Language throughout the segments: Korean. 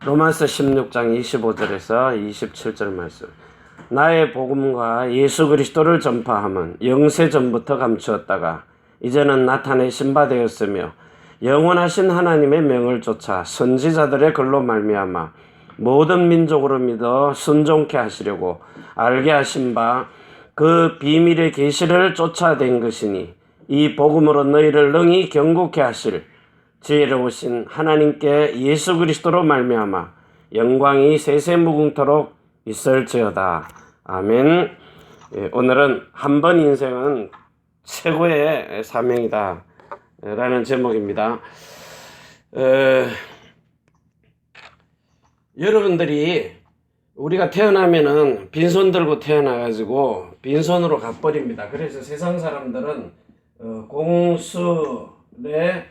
로마서 16장 25절에서 27절 말씀. 나의 복음과 예수 그리스도를 전파함은 영세 전부터 감추었다가 이제는 나타내신 바 되었으며 영원하신 하나님의 명을 쫓아 선지자들의 글로 말미암아 모든 민족으로 믿어 순종케 하시려고 알게 하신 바 그 비밀의 계시를 쫓아낸 것이니 이 복음으로 너희를 능히 경고케 하실 지혜로우신 하나님께 예수 그리스도로 말미암아 영광이 세세무궁토록 있을지어다. 아멘. 오늘은 한 번 인생은 최고의 사명이다 라는 제목입니다. 여러분들이 우리가 태어나면은 빈손 들고 태어나가지고 빈손으로 가버립니다. 그래서 세상 사람들은 공수래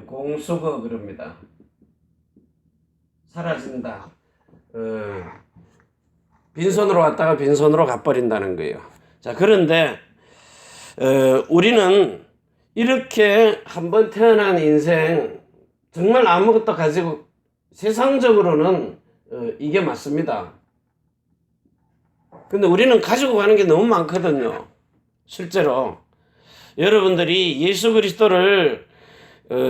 공수거 그럽니다. 사라진다. 빈손으로 왔다가 빈손으로 가버린다는 거예요. 자, 그런데 우리는 이렇게 한번 태어난 인생 정말 아무것도 가지고 세상적으로는 이게 맞습니다. 근데 우리는 가지고 가는 게 너무 많거든요. 실제로 여러분들이 예수 그리스도를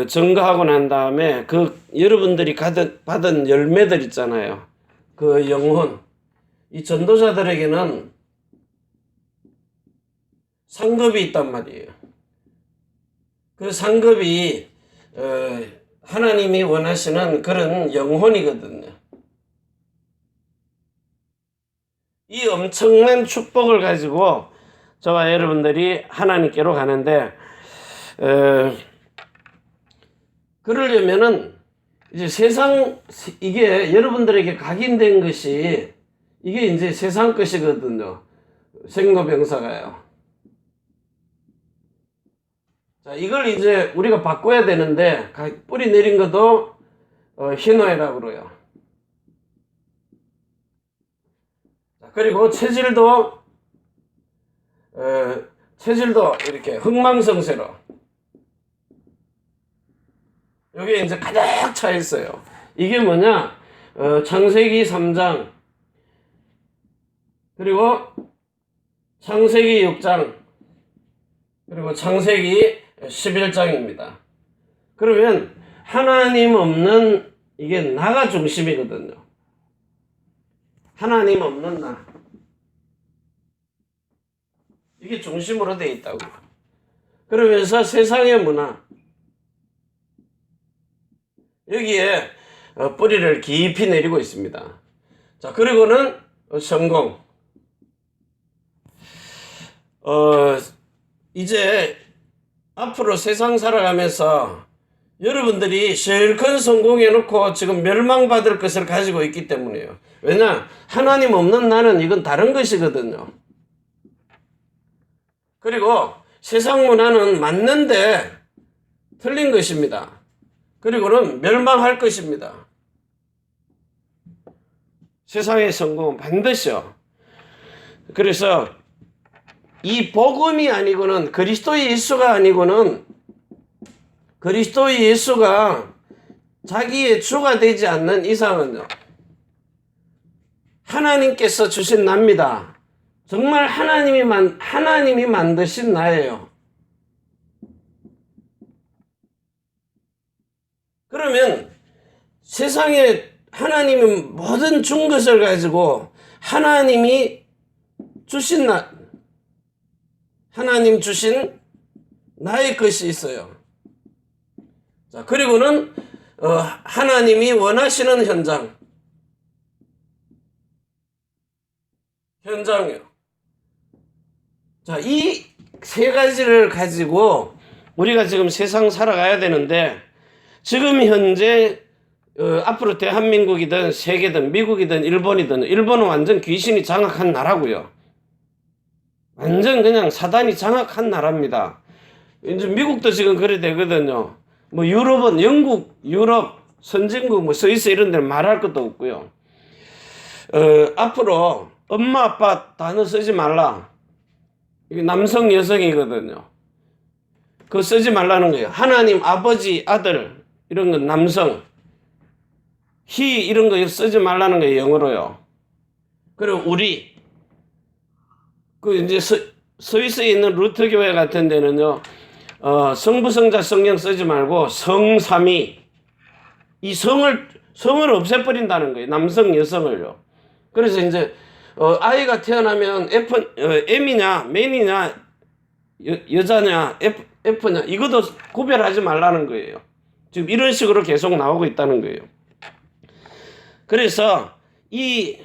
증거하고 난 다음에 그 여러분들이 받은 열매들 있잖아요. 그 영혼, 이 전도자들에게는 상급이 있단 말이에요. 그 상급이 하나님이 원하시는 그런 영혼이거든요. 이 엄청난 축복을 가지고 저와 여러분들이 하나님께로 가는데 그러려면은 이제 이게 여러분들에게 각인된 것이 이게 이제 세상 것이거든요. 생로병사가요. 자, 이걸 이제 우리가 바꿔야 되는데 뿌리 내린 것도 희노애라고 그래요. 자, 그리고 체질도 이렇게 흥망성쇠로 여기 이제 가득 차 있어요. 이게 뭐냐? 창세기 3장 그리고 창세기 6장 그리고 창세기 11장입니다. 그러면 하나님 없는 이게 나가 중심이거든요. 하나님 없는 나. 이게 중심으로 되어 있다고. 그러면서 세상의 문화. 여기에 뿌리를 깊이 내리고 있습니다. 자, 그리고는 성공. 이제 앞으로 세상 살아가면서 여러분들이 실컷 성공해놓고 지금 멸망받을 것을 가지고 있기 때문이에요. 왜냐? 하나님 없는 나는 이건 다른 것이거든요. 그리고 세상 문화는 맞는데 틀린 것입니다. 그리고는 멸망할 것입니다. 세상의 성공은 반드시요. 그래서 이 복음이 아니고는 그리스도의 예수가 아니고는 그리스도의 예수가 자기의 주가 되지 않는 이상은요. 하나님께서 주신 납니다. 정말 하나님이 만드신 나예요. 그러면 세상에 하나님이 모든 준 것을 가지고 하나님이 주신 하나님 주신 나의 것이 있어요. 자, 그리고는 하나님이 원하시는 현장이요. 자, 이 세 가지를 가지고 우리가 지금 세상 살아가야 되는데 지금 현재 앞으로 대한민국이든 세계든 미국이든 일본은 완전 귀신이 장악한 나라고요. 완전 그냥 사단이 장악한 나라입니다. 이제 미국도 지금 그래 되거든요. 뭐 유럽은 영국, 유럽, 선진국, 뭐 스위스 이런 데는 말할 것도 없고요. 앞으로 엄마, 아빠 단어 쓰지 말라. 이게 남성, 여성이거든요. 그거 쓰지 말라는 거예요. 하나님, 아버지, 아들 이런 건 남성. he 이런 거 쓰지 말라는 거예요, 영어로요. 그리고 우리 그 이제 스위스에 있는 루터 교회 같은 데는요, 성부, 성자, 성령 쓰지 말고 성삼위, 이 성을 없애버린다는 거예요. 남성, 여성을요. 그래서 이제 아이가 태어나면 M이냐, 맨이냐, 여자냐, F냐, 이것도 구별하지 말라는 거예요. 지금 이런 식으로 계속 나오고 있다는 거예요. 그래서 이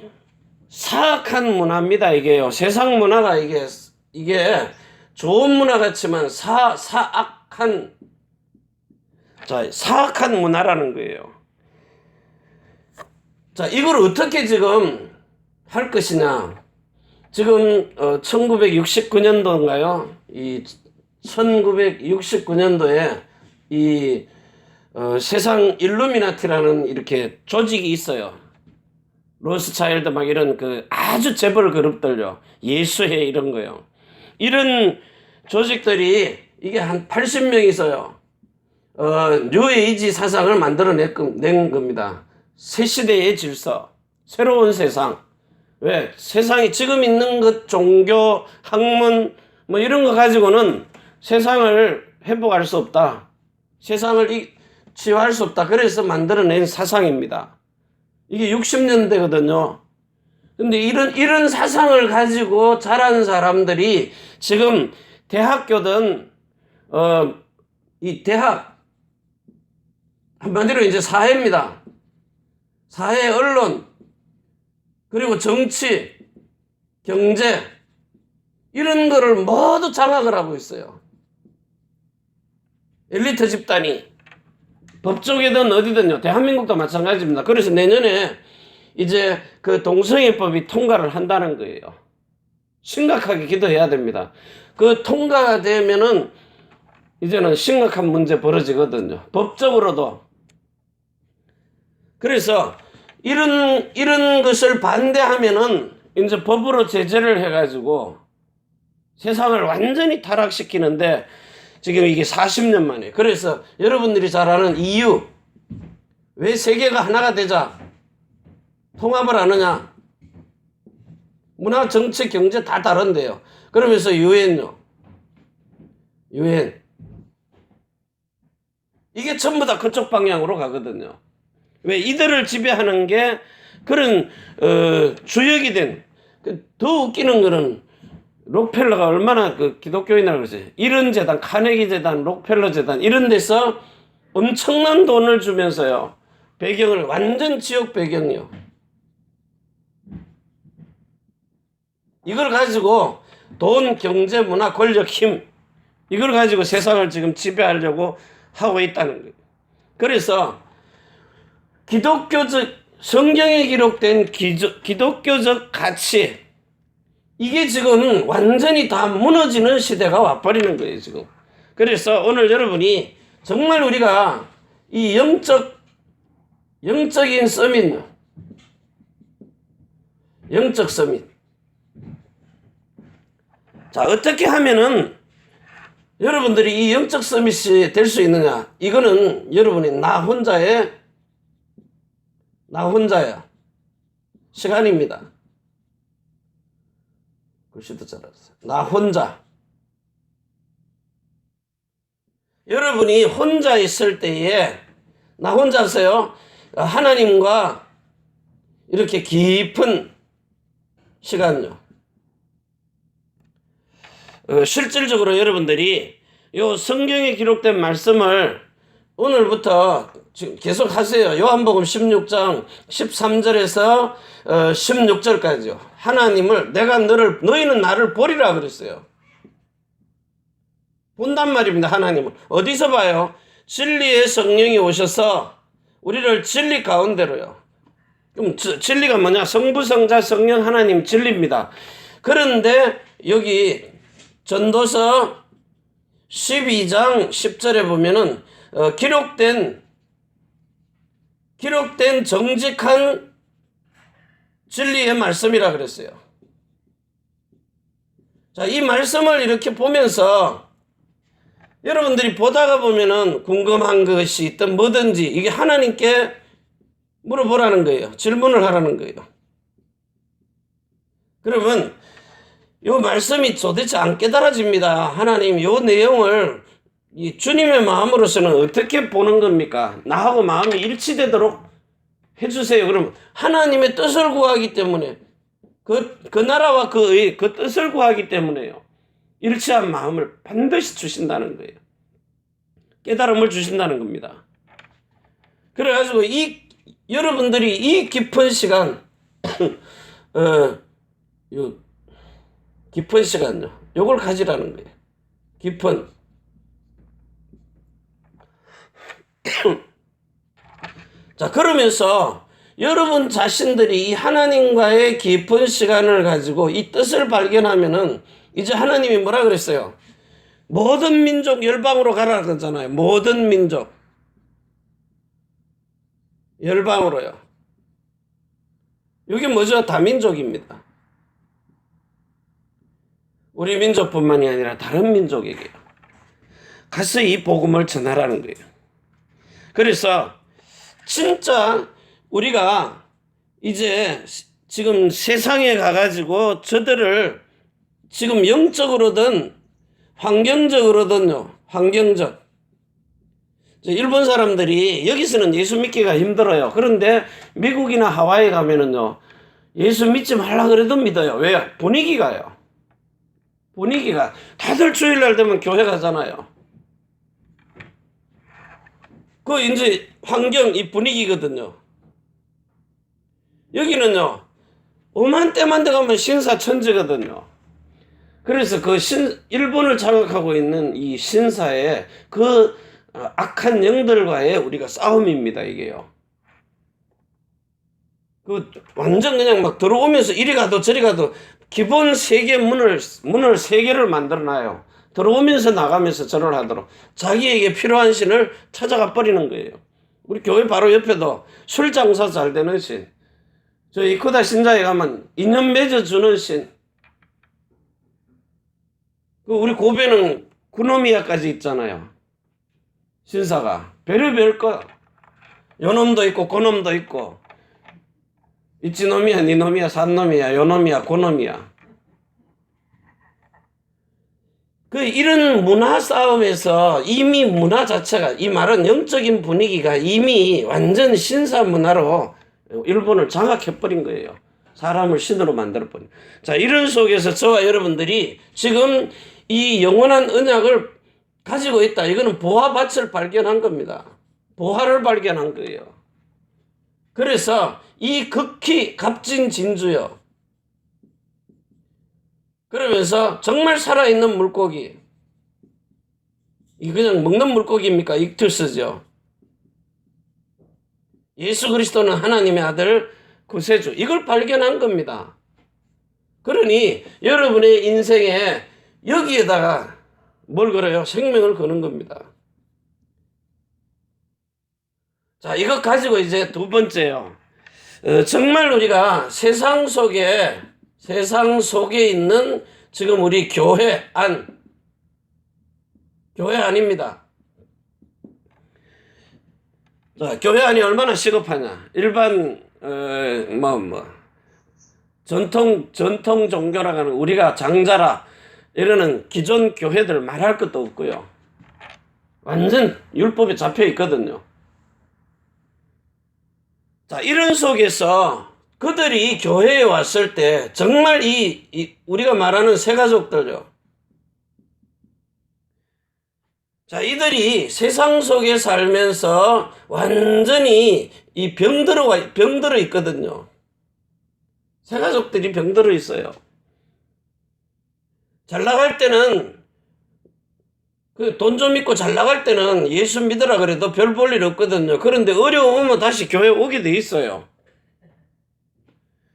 사악한 문화입니다, 이게요. 세상 문화가 이게 좋은 문화 같지만 사악한 문화라는 거예요. 자, 이걸 어떻게 지금 할 것이냐. 지금 1969년도인가요? 이 1969년도에 이 세상 일루미나티라는 이렇게 조직이 있어요. 로스차일드 막 이런 그 아주 재벌 그룹들요. 예수회 이런 거요. 이런 조직들이 이게 한 80명 있어요. 뉴에이지 사상을 만들어낸 겁니다. 새 시대의 질서, 새로운 세상. 왜? 세상이 지금 있는 것, 종교, 학문, 뭐 이런 거 가지고는 세상을 회복할 수 없다. 세상을 치유할 수 없다. 그래서 만들어낸 사상입니다. 이게 60년대거든요. 근데 이런 사상을 가지고 자란 사람들이 지금 대학교든, 이 대학, 한마디로 이제 사회입니다. 사회, 언론, 그리고 정치, 경제, 이런 거를 모두 장악을 하고 있어요. 엘리트 집단이. 법조계든 어디든요. 대한민국도 마찬가지입니다. 그래서 내년에 이제 그 동성애법이 통과를 한다는 거예요. 심각하게 기도해야 됩니다. 그 통과가 되면은 이제는 심각한 문제 벌어지거든요. 법적으로도. 그래서 이런 것을 반대하면은 이제 법으로 제재를 해가지고 세상을 완전히 타락시키는데 지금 이게 40년 만에. 그래서 여러분들이 잘 아는 EU. 왜 세계가 하나가 되자 통합을 하느냐. 문화, 정치, 경제 다 다른데요. 그러면서 유엔요. 유엔. 이게 전부 다 그쪽 방향으로 가거든요. 왜? 이들을 지배하는 게 그런 주역이 된. 더 웃기는 거는 록펠러가 얼마나 그 기독교인이라고 그러지. 이런 재단, 카네기 재단, 록펠러 재단 이런 데서 엄청난 돈을 주면서요. 배경을 완전 지역 배경이요. 이걸 가지고 돈, 경제, 문화, 권력, 힘 이걸 가지고 세상을 지금 지배하려고 하고 있다는 거예요. 그래서 기독교적 성경에 기록된 기독교적 가치 이게 지금 완전히 다 무너지는 시대가 와버리는 거예요, 지금. 그래서 오늘 여러분이 정말 우리가 이 영적인 서밋, 영적 서밋. 자, 어떻게 하면은 여러분들이 이 영적 서밋이 될 수 있느냐? 이거는 여러분이 나 혼자야 시간입니다. 글씨도 잘했어요. 나 혼자. 여러분이 혼자 있을 때에 나 혼자서요. 하나님과 이렇게 깊은 시간요. 실질적으로 여러분들이 요 성경에 기록된 말씀을 오늘부터 지금 계속 하세요. 요한복음 16장 13절에서 16절까지요. 하나님을 너희는 나를 보리라 그랬어요. 본단 말입니다. 하나님을. 어디서 봐요? 진리의 성령이 오셔서 우리를 진리 가운데로요. 그럼 진리가 뭐냐? 성부, 성자, 성령, 하나님 진리입니다. 그런데 여기 전도서 12장 10절에 보면은 기록된 정직한 진리의 말씀이라 그랬어요. 자, 이 말씀을 이렇게 보면서 여러분들이 보다가 보면은 궁금한 것이 있든 뭐든지 이게 하나님께 물어보라는 거예요. 질문을 하라는 거예요. 그러면 요 말씀이 도대체 안 깨달아집니다. 하나님 요 내용을 이 주님의 마음으로서는 어떻게 보는 겁니까? 나하고 마음이 일치되도록 해주세요. 그럼 하나님의 뜻을 구하기 때문에 그 나라와 그 뜻을 구하기 때문에요. 일치한 마음을 반드시 주신다는 거예요. 깨달음을 주신다는 겁니다. 그래가지고 여러분들이 이 깊은 시간, 깊은 시간요. 요걸 가지라는 거예요. 깊은. 자, 그러면서 여러분 자신들이 이 하나님과의 깊은 시간을 가지고 이 뜻을 발견하면은 이제 하나님이 뭐라 그랬어요? 모든 민족 열방으로 가라 그러잖아요. 모든 민족. 열방으로요. 이게 뭐죠? 다민족입니다. 우리 민족뿐만이 아니라 다른 민족에게요. 가서 이 복음을 전하라는 거예요. 그래서 진짜 우리가 이제 지금 세상에 가가지고 저들을 지금 영적으로든 환경적으로든요. 환경적. 일본 사람들이 여기서는 예수 믿기가 힘들어요. 그런데 미국이나 하와이 가면은요. 예수 믿지 말라 그래도 믿어요. 왜? 분위기가요. 분위기가. 다들 주일날 되면 교회 가잖아요. 그 이제 환경, 이 분위기거든요. 여기는요. 오만 때만 돼 가면 신사천지거든요. 그래서 일본을 장악하고 있는 이 신사의 그 악한 영들과의 우리가 싸움입니다, 이게요. 완전 그냥 막 들어오면서 이리 가도 저리 가도 기본 세계 문을 세 개를 만들어 놔요. 들어오면서 나가면서 절을 하도록 자기에게 필요한 신을 찾아가 버리는 거예요. 우리 교회 바로 옆에도 술 장사 잘 되는 신. 저 이코다 신자에 가면 인연 맺어주는 신. 우리 고베는 구노미야까지 있잖아요. 신사가. 별의별 거. 요놈도 있고 고놈도 있고. 이치놈이야 니놈이야 산놈이야 요놈이야 고놈이야. 이런 문화 싸움에서 이미 문화 자체가, 이 말은 영적인 분위기가 이미 완전 신사 문화로 일본을 장악해버린 거예요. 사람을 신으로 만들어버린. 자, 이런 속에서 저와 여러분들이 지금 이 영원한 언약을 가지고 있다. 이거는 보화밭을 발견한 겁니다. 보화를 발견한 거예요. 그래서 이 극히 값진 진주요. 그러면서 정말 살아있는 물고기. 이 그냥 먹는 물고기입니까? 익투스죠. 예수 그리스도는 하나님의 아들 구세주. 이걸 발견한 겁니다. 그러니 여러분의 인생에 여기에다가 뭘 걸어요? 생명을 거는 겁니다. 자, 이것 가지고 이제 두 번째요. 정말 우리가 세상 속에 있는 지금 우리 교회 안입니다. 자, 교회 안이 얼마나 시급하냐. 일반, 전통 종교라고 하는 우리가 장자라 이러는 기존 교회들 말할 것도 없고요. 완전 율법에 잡혀 있거든요. 자, 이런 속에서 그들이 교회에 왔을 때 정말 우리가 말하는 새가족들요. 자, 이들이 세상 속에 살면서 완전히 병들어 있거든요. 새가족들이 병들어 있어요. 잘 나갈 때는 돈 좀 있고 잘 나갈 때는 예수 믿으라 그래도 별 볼 일 없거든요. 그런데 어려우면 다시 교회 오게 돼 있어요.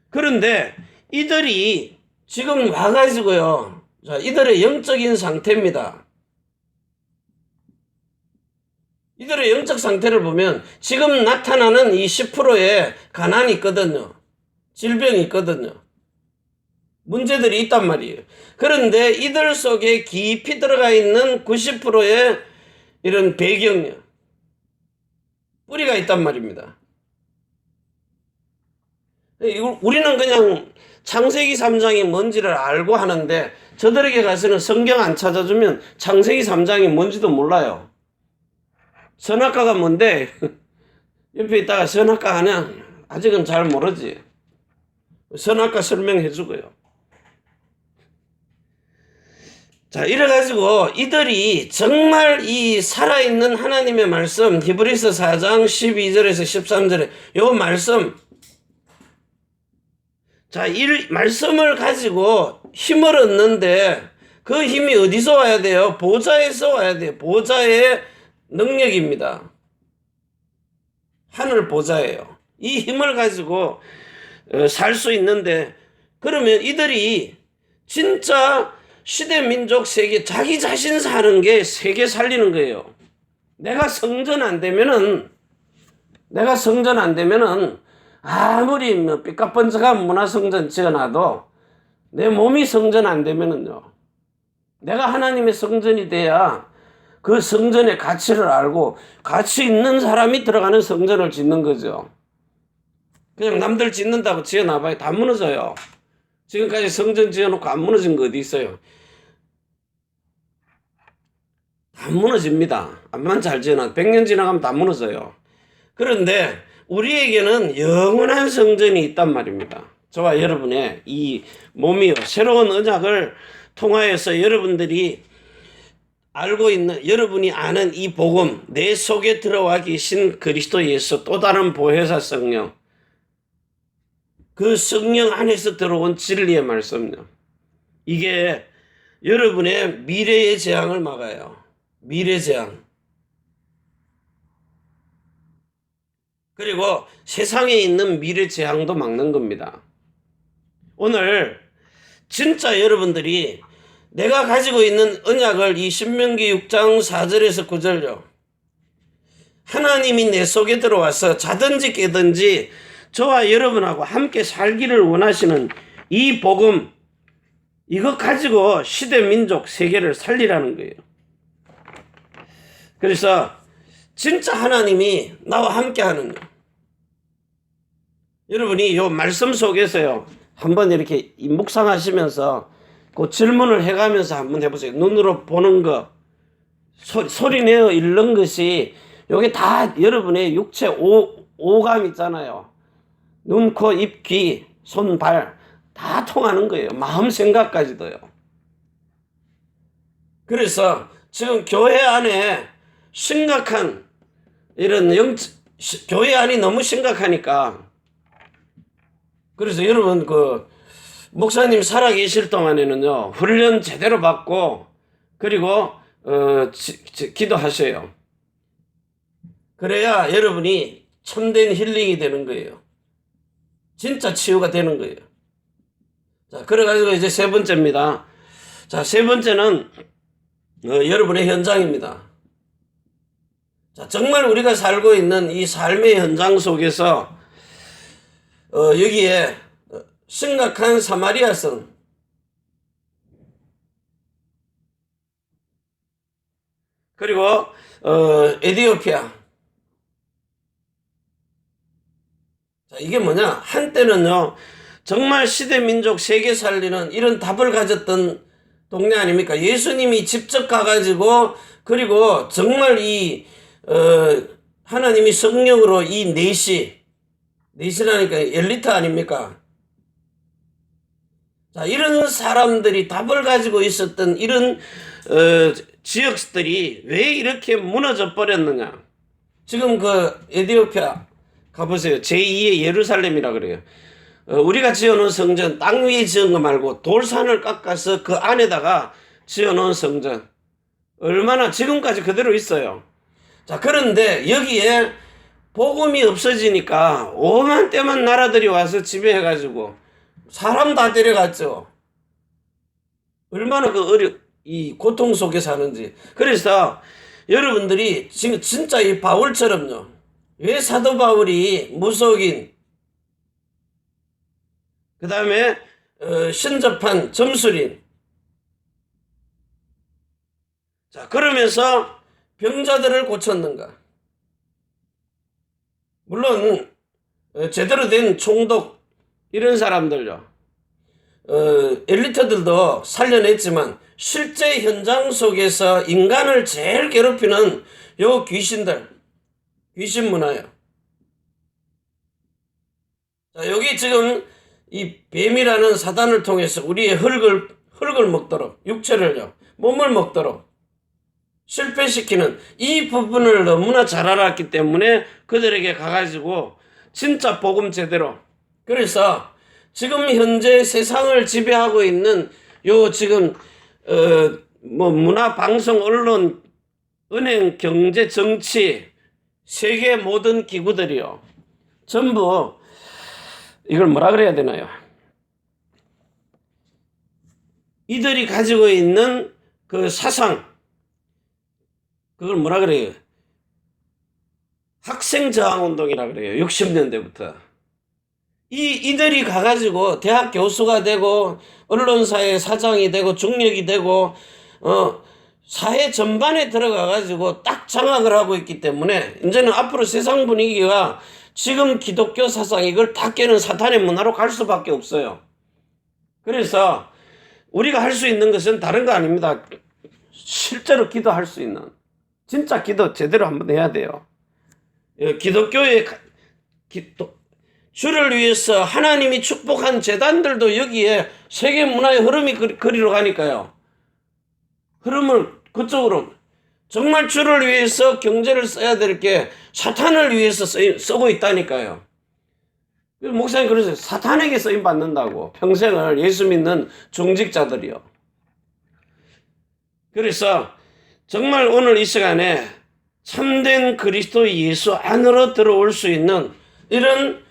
그런데 이들이 지금 와가지고요. 자, 이들의 영적인 상태입니다. 이들의 영적 상태를 보면 지금 나타나는 이 10%의 가난이 있거든요. 질병이 있거든요. 문제들이 있단 말이에요. 그런데 이들 속에 깊이 들어가 있는 90%의 이런 배경력, 뿌리가 있단 말입니다. 우리는 그냥 창세기 3장이 뭔지를 알고 하는데 저들에게 가서는 성경 안 찾아주면 창세기 3장이 뭔지도 몰라요. 선악과가 뭔데? 옆에 있다가 선악과 하냐? 아직은 잘 모르지. 선악과 설명해 주고요. 자, 이래가지고 이들이 정말 이 살아있는 하나님의 말씀, 히브리서 4장 12절에서 13절에 요 말씀, 자, 이 말씀을 가지고 힘을 얻는데 그 힘이 어디서 와야 돼요? 보좌에서 와야 돼요. 보좌의 능력입니다. 하늘 보좌예요. 이 힘을 가지고 살 수 있는데, 그러면 이들이 진짜 시대 민족 세계 자기 자신 사는 게 세계 살리는 거예요. 내가 성전 안 되면은 아무리 뭐 삐까뻔쩍한 문화성전 지어놔도 내 몸이 성전 안 되면은요, 내가 하나님의 성전이 돼야 그 성전의 가치를 알고 가치 있는 사람이 들어가는 성전을 짓는 거죠. 그냥 남들 짓는다고 지어놔봐야 다 무너져요. 지금까지 성전 지어놓고 안 무너진 거 어디 있어요? 다 무너집니다. 암만 잘 지어놔 100년 지나가면 다 무너져요. 그런데 우리에게는 영원한 성전이 있단 말입니다. 저와 여러분의 이 몸이요, 새로운 언약을 통하여서 여러분들이 알고 있는, 여러분이 아는 이 복음, 내 속에 들어와 계신 그리스도 예수, 또 다른 보혜사 성령, 그 성령 안에서 들어온 진리의 말씀요, 이게 여러분의 미래의 재앙을 막아요. 미래 재앙. 그리고 세상에 있는 미래 재앙도 막는 겁니다. 오늘 진짜 여러분들이 내가 가지고 있는 언약을 이 신명기 6장 4절에서 9절요, 하나님이 내 속에 들어와서 자든지 깨든지 저와 여러분하고 함께 살기를 원하시는 이 복음, 이거 가지고 시대 민족 세계를 살리라는 거예요. 그래서 진짜 하나님이 나와 함께 하는 거예요. 여러분이 요 말씀 속에서요, 한번 이렇게 묵상하시면서 그 질문을 해가면서 한번 해보세요. 눈으로 보는 거, 소리 내어 읽는 것이, 요게 다 여러분의 육체 오감 있잖아요. 눈, 코, 입, 귀, 손, 발 다 통하는 거예요. 마음 생각까지도요. 그래서 지금 교회 안에 심각한 이런 교회 안이 너무 심각하니까, 그래서 여러분 목사님 살아계실 동안에는요, 훈련 제대로 받고, 그리고 기도하셔요. 그래야 여러분이 참된 힐링이 되는 거예요. 진짜 치유가 되는 거예요. 자, 그래가지고 이제 세 번째입니다. 자, 세 번째는 여러분의 현장입니다. 자, 정말 우리가 살고 있는 이 삶의 현장 속에서 여기에 심각한 사마리아성, 그리고 에티오피아. 자, 이게 뭐냐? 한때는요, 정말 시대 민족 세계 살리는 이런 답을 가졌던 동네 아닙니까? 예수님이 직접 가가지고, 그리고 정말 하나님이 성령으로 이 넷이라니까 엘리트 아닙니까? 자, 이런 사람들이 답을 가지고 있었던 이런 지역들이 왜 이렇게 무너져 버렸느냐? 지금 에티오피아 가보세요. 제2의 예루살렘이라 그래요. 우리가 지어놓은 성전, 땅 위에 지은 거 말고 돌산을 깎아서 그 안에다가 지어놓은 성전, 얼마나 지금까지 그대로 있어요. 자, 그런데 여기에 복음이 없어지니까 오만 때만 나라들이 와서 지배해가지고 사람 다 데려갔죠. 얼마나 이 고통 속에 사는지. 그래서 여러분들이 지금 진짜 이 바울처럼요, 왜 사도 바울이 무속인, 그 다음에 신접한 점술인, 자, 그러면서 병자들을 고쳤는가? 물론 제대로 된 총독, 이런 사람들요. 엘리트들도 살려냈지만 실제 현장 속에서 인간을 제일 괴롭히는 요 귀신들, 귀신 문화예요. 자, 여기 지금 이 뱀이라는 사단을 통해서 우리의 흙을 먹도록, 육체를요, 몸을 먹도록 실패시키는 이 부분을 너무나 잘 알았기 때문에 그들에게 가가지고 진짜 복음 제대로. 그래서 지금 현재 세상을 지배하고 있는 요 지금 뭐 문화, 방송, 언론, 은행, 경제, 정치, 세계 모든 기구들이요, 전부 이걸 뭐라 그래야 되나요? 이들이 가지고 있는 그 사상, 그걸 뭐라 그래요? 학생저항운동이라 그래요. 60년대부터. 이들이 가가지고 대학 교수가 되고 언론사의 사장이 되고 중력이 되고 사회 전반에 들어가가지고 딱 장악을 하고 있기 때문에 이제는 앞으로 세상 분위기가 지금 기독교 사상 이걸 다 깨는 사탄의 문화로 갈 수밖에 없어요. 그래서 우리가 할 수 있는 것은 다른 거 아닙니다. 실제로 기도할 수 있는, 진짜 기도 제대로 한번 해야 돼요. 기독교의 주를 위해서 하나님이 축복한 재단들도 여기에 세계 문화의 흐름이 그리로 가니까요. 흐름을 그쪽으로, 정말 주를 위해서 경제를 써야 될 게 사탄을 위해서 쓰고 있다니까요. 목사님 그러세요. 사탄에게 쓰임 받는다고, 평생을 예수 믿는 중직자들이요. 그래서 정말 오늘 이 시간에 참된 그리스도 예수 안으로 들어올 수 있는 이런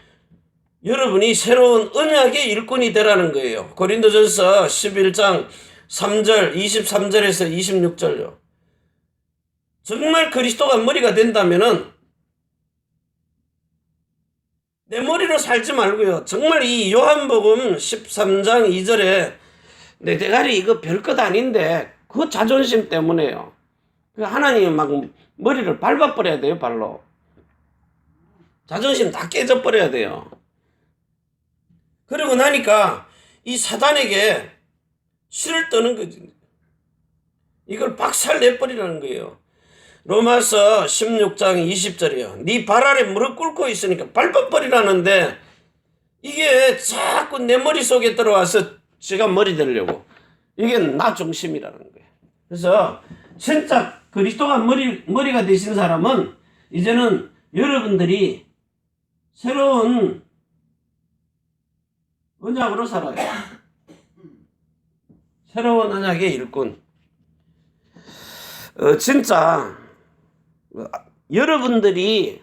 여러분이 새로운 언약의 일꾼이 되라는 거예요. 고린도전서 11장 3절, 23절에서 26절요. 정말 그리스도가 머리가 된다면은 내 머리로 살지 말고요. 정말 이 요한복음 13장 2절에 내 대가리 이거 별것 아닌데 그 자존심 때문에요. 하나님이 막 머리를 밟아버려야 돼요, 발로. 자존심 다 깨져버려야 돼요. 그러고 나니까 이 사단에게 실을 떠는 거지. 이걸 박살 내버리라는 거예요. 로마서 16장 20절이요. 네 발 아래 무릎 꿇고 있으니까 밟아버리라는데 이게 자꾸 내 머릿속에 들어와서 지가 머리 되려고. 이게 나 중심이라는 거예요. 그래서 진짜 그리스도가 머리가 되신 사람은 이제는 여러분들이 새로운 언약으로 살아요. 새로운 언약의 일꾼. 진짜 여러분들이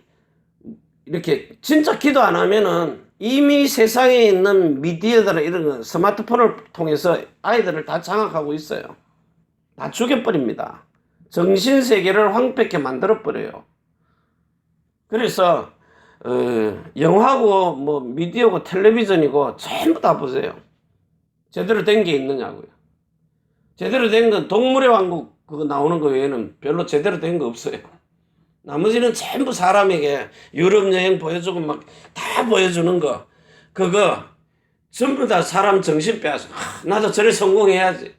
이렇게 진짜 기도 안 하면은 이미 세상에 있는 미디어들 이런 스마트폰을 통해서 아이들을 다 장악하고 있어요. 다 죽여버립니다. 정신세계를 황폐케 만들어버려요. 그래서 영화고 뭐 미디어고 텔레비전이고 전부 다 보세요. 제대로 된 게 있느냐고요. 제대로 된 건 동물의 왕국 그거 나오는 거 외에는 별로 제대로 된 거 없어요. 나머지는 전부 사람에게 유럽 여행 보여주고 막 다 보여주는 거, 그거 전부 다 사람 정신 빼앗아. 나도 저래 성공해야지.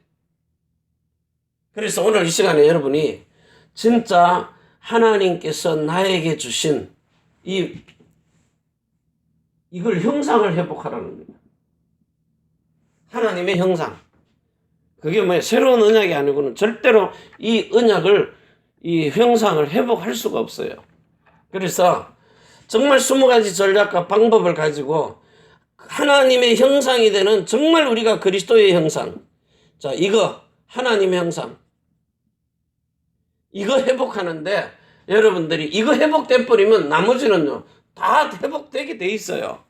그래서 오늘 이 시간에 여러분이 진짜 하나님께서 나에게 주신 이걸 형상을 회복하라는 거예요. 하나님의 형상. 그게 뭐예요? 새로운 언약이 아니고는 절대로 이 언약을, 이 형상을 회복할 수가 없어요. 그래서 정말 20가지 전략과 방법을 가지고 하나님의 형상이 되는, 정말 우리가 그리스도의 형상. 자, 이거 하나님의 형상. 이거 회복하는데 여러분들이 이거 회복돼 버리면 나머지는요 다 회복되게 돼 있어요.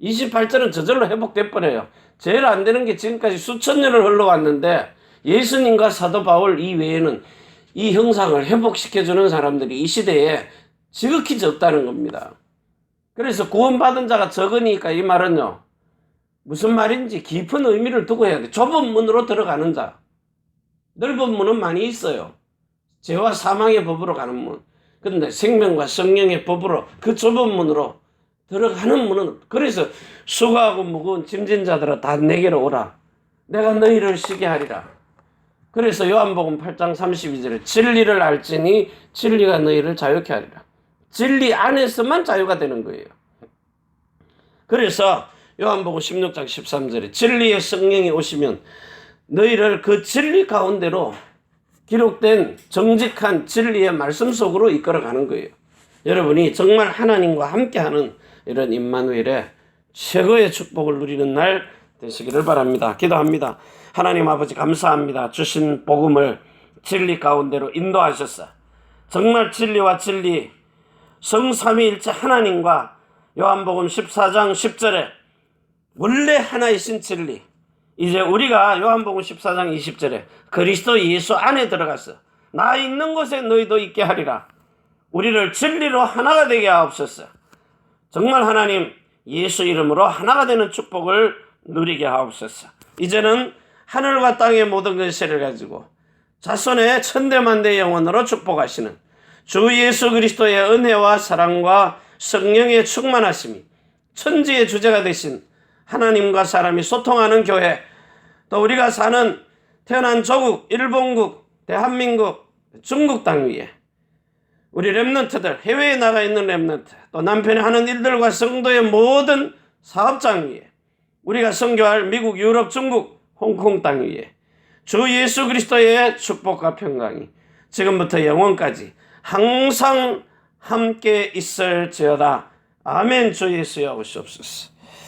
28절은 저절로 회복돼 버려요. 제일 안 되는 게 지금까지 수천 년을 흘러왔는데 예수님과 사도 바울 이외에는 이 형상을 회복시켜주는 사람들이 이 시대에 지극히 적다는 겁니다. 그래서 구원받은 자가 적으니까 이 말은요 무슨 말인지 깊은 의미를 두고 해야 돼. 좁은 문으로 들어가는 자. 넓은 문은 많이 있어요. 죄와 사망의 법으로 가는 문. 근데 생명과 성령의 법으로 그 좁은 문으로 들어가는 문은. 그래서 수고하고 무거운 짐진 자들아 다 내게로 오라. 내가 너희를 쉬게 하리라. 그래서 요한복음 8장 32절에 진리를 알지니 진리가 너희를 자유케 하리라. 진리 안에서만 자유가 되는 거예요. 그래서 요한복음 16장 13절에 진리의 성령이 오시면 너희를 그 진리 가운데로 기록된 정직한 진리의 말씀 속으로 이끌어가는 거예요. 여러분이 정말 하나님과 함께하는 이런 임마누엘의 최고의 축복을 누리는 날 되시기를 바랍니다. 기도합니다. 하나님 아버지 감사합니다. 주신 복음을 진리 가운데로 인도하셨어. 정말 진리와 진리, 성삼위일체 하나님과 요한복음 14장 10절에 원래 하나이신 진리, 이제 우리가 요한복음 14장 20절에 그리스도 예수 안에 들어갔어. 나 있는 곳에 너희도 있게 하리라. 우리를 진리로 하나가 되게 하옵소서. 정말 하나님 예수 이름으로 하나가 되는 축복을 누리게 하옵소서. 이제는 하늘과 땅의 모든 것을 가지고 자손의 천대만대 영원으로 축복하시는 주 예수 그리스도의 은혜와 사랑과 성령의 충만하심이 천지의 주제가 되신 하나님과 사람이 소통하는 교회, 또 우리가 사는 태어난 조국, 일본국, 대한민국, 중국 땅 위에 우리 렘넌트들, 해외에 나가 있는 렘넌트, 또 남편이 하는 일들과 성도의 모든 사업장 위에, 우리가 선교할 미국, 유럽, 중국, 홍콩 땅 위에 주 예수 그리스도의 축복과 평강이 지금부터 영원까지 항상 함께 있을지어다. 아멘. 주 예수여 오시옵소서.